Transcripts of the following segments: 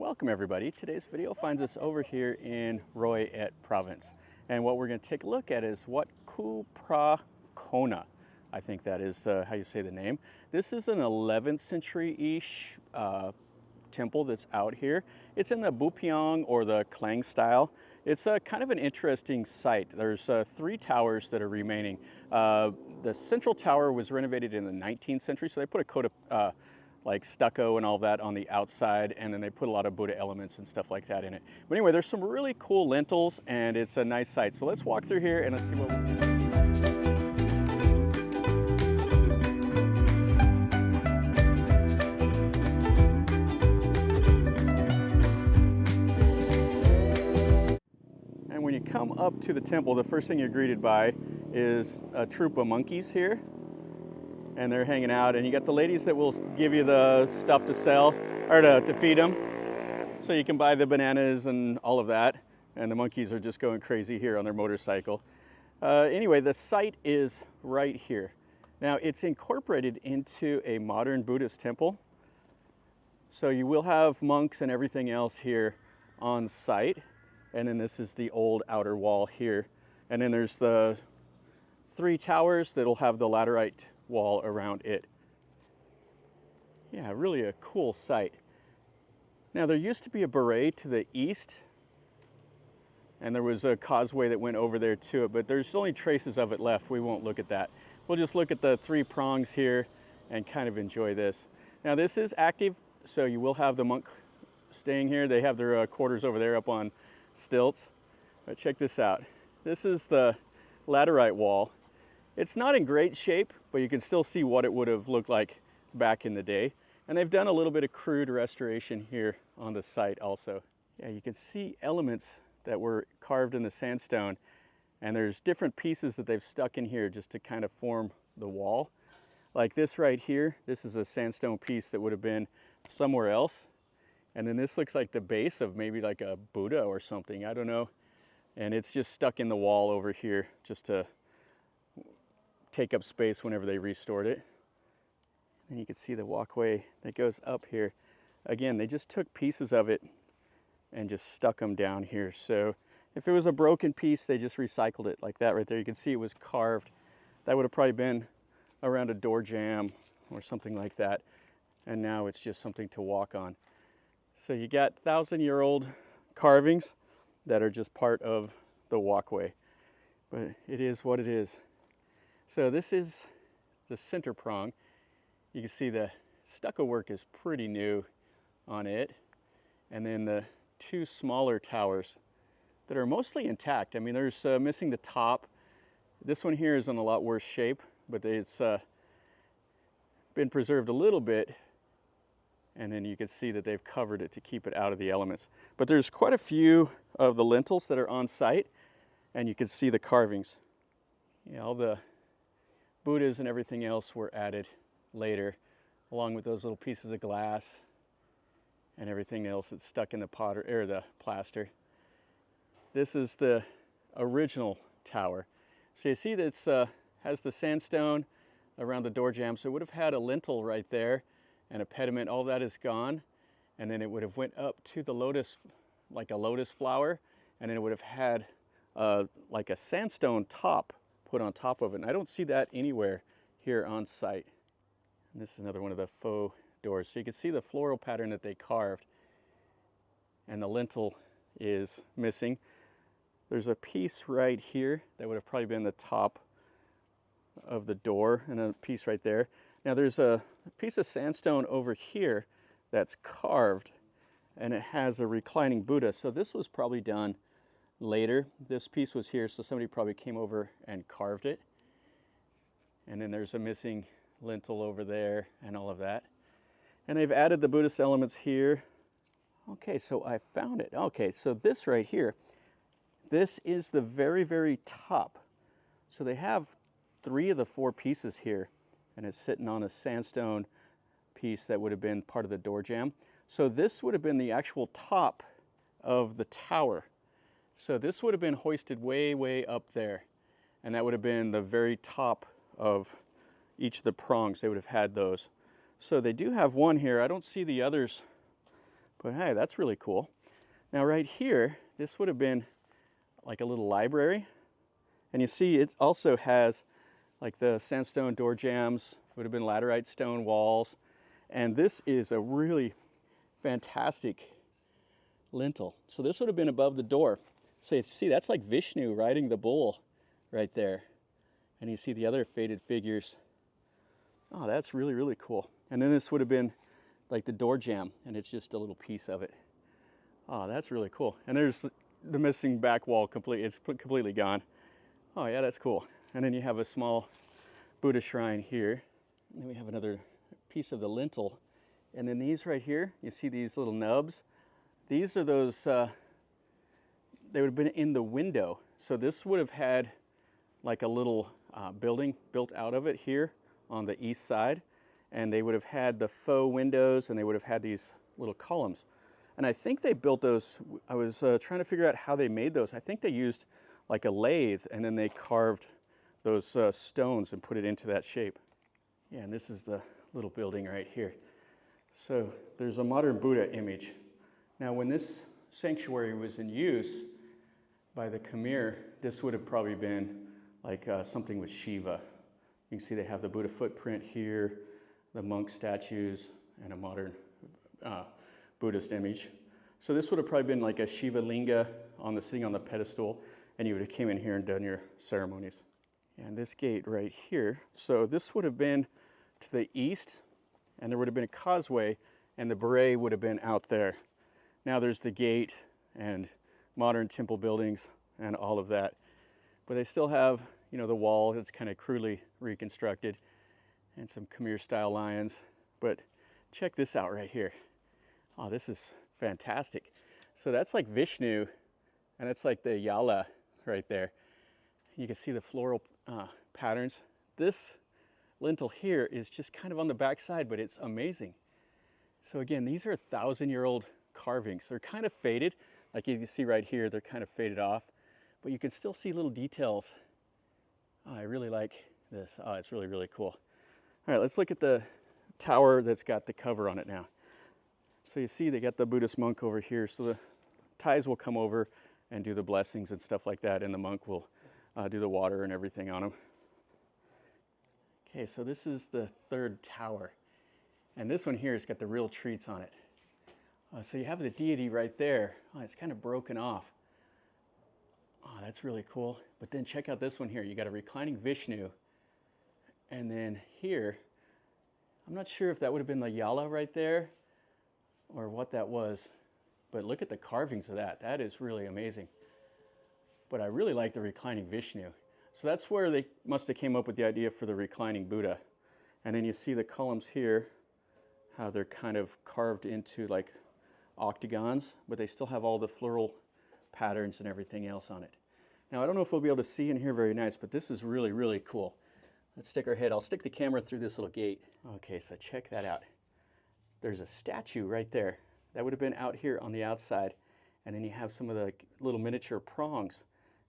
Welcome everybody. Today's video finds us over here in Roy et province. And what we're going to take a look at is what Phra Kona, I think that is how you say the name. This is an 11th century-ish temple that's out here. It's in the Baphuon or the Khleang style. It's kind of an interesting site. There's 3 towers that are remaining. The central tower was renovated in the 19th century, so they put a coat of like stucco and all that on the outside, and then they put a lot of Buddha elements and stuff like that in it. But anyway, there's some really cool lintels, and it's a nice site. So let's walk through here and let's see what we see. And when you come up to the temple, the first thing you're greeted by is a troop of monkeys here. And they're hanging out, and you got the ladies that will give you the stuff to sell, or to feed them. So you can buy the bananas and all of that. And the monkeys are just going crazy here on their motorcycle. Anyway, the site is right here. Now it's incorporated into a modern Buddhist temple. So you will have monks and everything else here on site. And then this is the old outer wall here. And then there's the 3 towers that'll have the laterite wall around it. Yeah, really a cool site. Now there used to be a Baray to the east, and there was a causeway that went over there to it, but there's only traces of it left. We won't look at that. We'll just look at the 3 prongs here and kind of enjoy this. Now this is active, so you will have the monk staying here. They have their quarters over there up on stilts. But check this out. This is the laterite wall. It's not in great shape, but you can still see what it would have looked like back in the day. And they've done a little bit of crude restoration here on the site also. Yeah, you can see elements that were carved in the sandstone, and there's different pieces that they've stuck in here just to kind of form the wall. Like this right here, this is a sandstone piece that would have been somewhere else. And then this looks like the base of maybe like a Buddha or something, I don't know. And it's just stuck in the wall over here just to take up space whenever they restored it. And you can see the walkway that goes up here. Again, they just took pieces of it and just stuck them down here. So if it was a broken piece, they just recycled it like that right there. You can see it was carved. That would have probably been around a door jamb or something like that. And now it's just something to walk on. So you got 1,000-year-old carvings that are just part of the walkway. But it is what it is. So this is the center prong. You can see the stucco work is pretty new on it. And then the 2 smaller towers that are mostly intact. I mean, there's missing the top. This one here is in a lot worse shape, but it's been preserved a little bit. And then you can see that they've covered it to keep it out of the elements. But there's quite a few of the lintels that are on site, and you can see the carvings. You know, all the Buddhas and everything else were added later, along with those little pieces of glass and everything else that's stuck in the the plaster. This is the original tower. So you see that it has the sandstone around the door jamb, so it would have had a lintel right there and a pediment. All that is gone, and then it would have went up to the lotus, like a lotus flower, and then it would have had like a sandstone top put on top of it. And I don't see that anywhere here on site. And this is another one of the faux doors. So you can see the floral pattern that they carved, and the lintel is missing. There's a piece right here that would have probably been the top of the door, and a piece right there. Now there's a piece of sandstone over here that's carved, and it has a reclining Buddha. So this was probably done later. This piece was here, so somebody probably came over and carved it. And then there's a missing lintel over there and all of that. And they've added the Buddhist elements here. Okay, so I found it. Okay, so this right here, this is the very, very top. So they have 3 of the 4 pieces here, and it's sitting on a sandstone piece that would have been part of the door jamb. So this would have been the actual top of the tower. So this would have been hoisted way, way up there. And that would have been the very top of each of the prongs. They would have had those. So they do have one here. I don't see the others But hey, that's really cool. Now right here, this would have been like a little library. And you see it also has like the sandstone door jambs, would have been laterite stone walls. And this is a really fantastic lintel. So this would have been above the door. So you see, that's like Vishnu riding the bull right there. And you see the other faded figures. Oh, that's really, really cool. And then this would have been like the door jamb, and it's just a little piece of it. Oh, that's really cool. And there's the missing back wall completely. It's completely gone. Oh yeah, that's cool. And then you have a small Buddha shrine here. And then we have another piece of the lintel. And then these right here, you see these little nubs? These are those, they would have been in the window. So this would have had like a little building built out of it here on the east side. And they would have had the faux windows, and they would have had these little columns. And I think they built those, I was trying to figure out how they made those. I think they used like a lathe, and then they carved those stones and put it into that shape. Yeah, and this is the little building right here. So there's a modern Buddha image. Now when this sanctuary was in use by the Khmer, this would have probably been like something with Shiva. You can see they have the Buddha footprint here, the monk statues, and a modern Buddhist image. So this would have probably been like a Shiva linga sitting on the pedestal, and you would have came in here and done your ceremonies. And this gate right here, so this would have been to the east, and there would have been a causeway, and the Baray would have been out there. Now there's the gate and modern temple buildings and all of that. But they still have, you know, the wall that's kind of crudely reconstructed and some Khmer style lions. But check this out right here. Oh, this is fantastic. So that's like Vishnu, and it's like the Yala right there. You can see the floral patterns. This lintel here is just kind of on the back side, but it's amazing. So again, these are 1,000-year-old carvings. They're kind of faded. Like you can see right here, they're kind of faded off, but you can still see little details. Oh, I really like this. Oh, it's really, really cool. All right, let's look at the tower that's got the cover on it now. So you see they got the Buddhist monk over here. So the Thais will come over and do the blessings and stuff like that, and the monk will do the water and everything on them. Okay, so this is the third tower. And this one here has got the real treats on it. So you have the deity right there. Oh, it's kind of broken off. Oh, that's really cool. But then check out this one here. You got a reclining Vishnu. And then here, I'm not sure if that would have been the Yala right there or what that was. But look at the carvings of that. That is really amazing. But I really like the reclining Vishnu. So that's where they must have came up with the idea for the reclining Buddha. And then you see the columns here, how they're kind of carved into like octagons, but they still have all the floral patterns and everything else on it. Now, I don't know if we'll be able to see in here very nice, but this is really, really cool. Let's stick our head. I'll stick the camera through this little gate. Okay, so check that out. There's a statue right there. That would have been out here on the outside. And then you have some of the little miniature prongs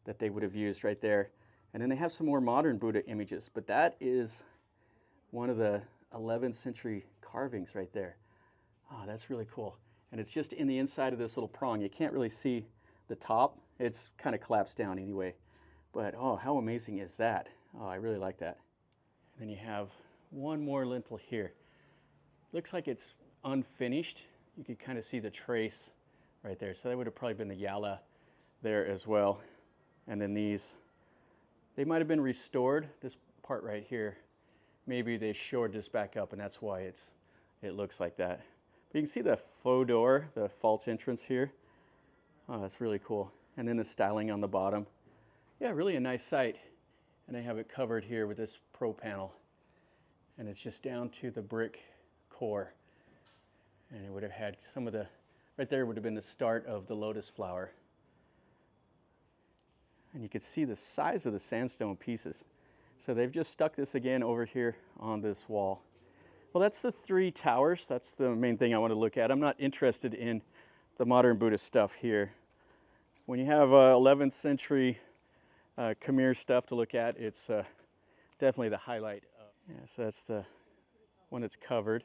that they would have used right there. And then they have some more modern Buddha images, but that is one of the 11th century carvings right there. Oh, that's really cool. And it's just in the inside of this little prong. You can't really see the top. It's kind of collapsed down anyway. But oh, how amazing is that? Oh, I really like that. And then you have one more lintel here. Looks like it's unfinished. You can kind of see the trace right there. So that would have probably been the Yala there as well. And then these, they might have been restored. This part right here, maybe they shored this back up, and that's why it looks like that. But you can see the faux door, the false entrance here. Oh, that's really cool. And then the styling on the bottom. Yeah, really a nice site. And they have it covered here with this pro panel. And it's just down to the brick core. And it would have had some of the, right there would have been the start of the lotus flower. And you can see the size of the sandstone pieces. So they've just stuck this again over here on this wall. Well, that's the three towers. That's the main thing I want to look at. I'm not interested in the modern Buddhist stuff here. When you have 11th century Khmer stuff to look at, it's definitely the highlight. Yeah, so that's the one that's covered.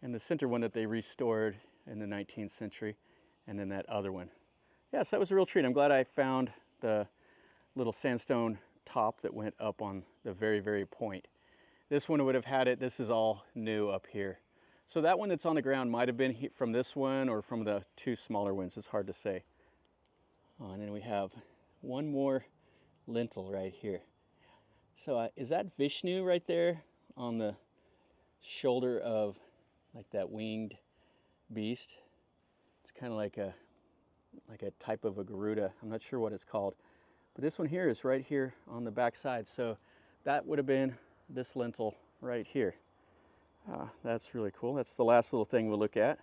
And the center one that they restored in the 19th century, and then that other one. Yes, that was a real treat. I'm glad I found the little sandstone top that went up on the very, very point. This one would have had it. This is all new up here. So that one that's on the ground might have been from this one or from the two smaller ones. It's hard to say. Oh, and then we have one more lintel right here. So is that Vishnu right there on the shoulder of like that winged beast? It's kind of like a type of a Garuda. I'm not sure what it's called. But this one here is right here on the back side. So that would have been this lintel right here. That's really cool. That's the last little thing we'll look at.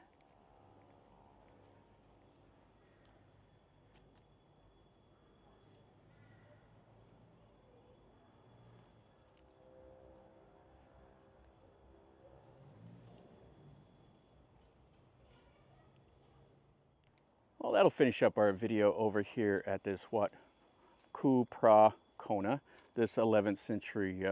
Well, that'll finish up our video over here at this Phra Kona, this 11th century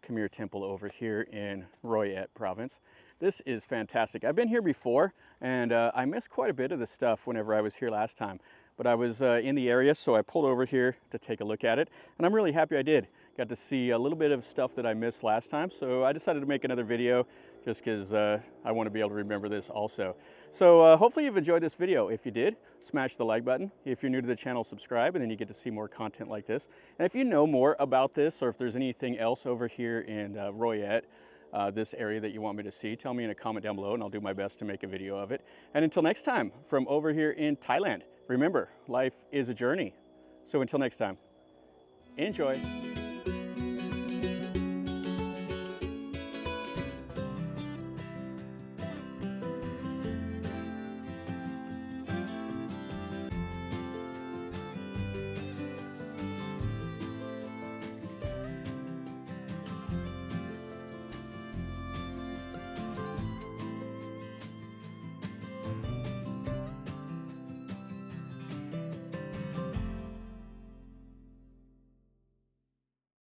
Khmer temple over here in Royet province. This is fantastic. I've been here before, and I missed quite a bit of the stuff whenever I was here last time. But I was in the area, so I pulled over here to take a look at it, and I'm really happy I did. Got to see a little bit of stuff that I missed last time, so I decided to make another video just because I want to be able to remember this also. So hopefully you've enjoyed this video. If you did, smash the like button. If you're new to the channel, subscribe, and then you get to see more content like this. And if you know more about this, or if there's anything else over here in Royet, this area that you want me to see, tell me in a comment down below, and I'll do my best to make a video of it. And until next time, from over here in Thailand, remember, life is a journey. So until next time, enjoy.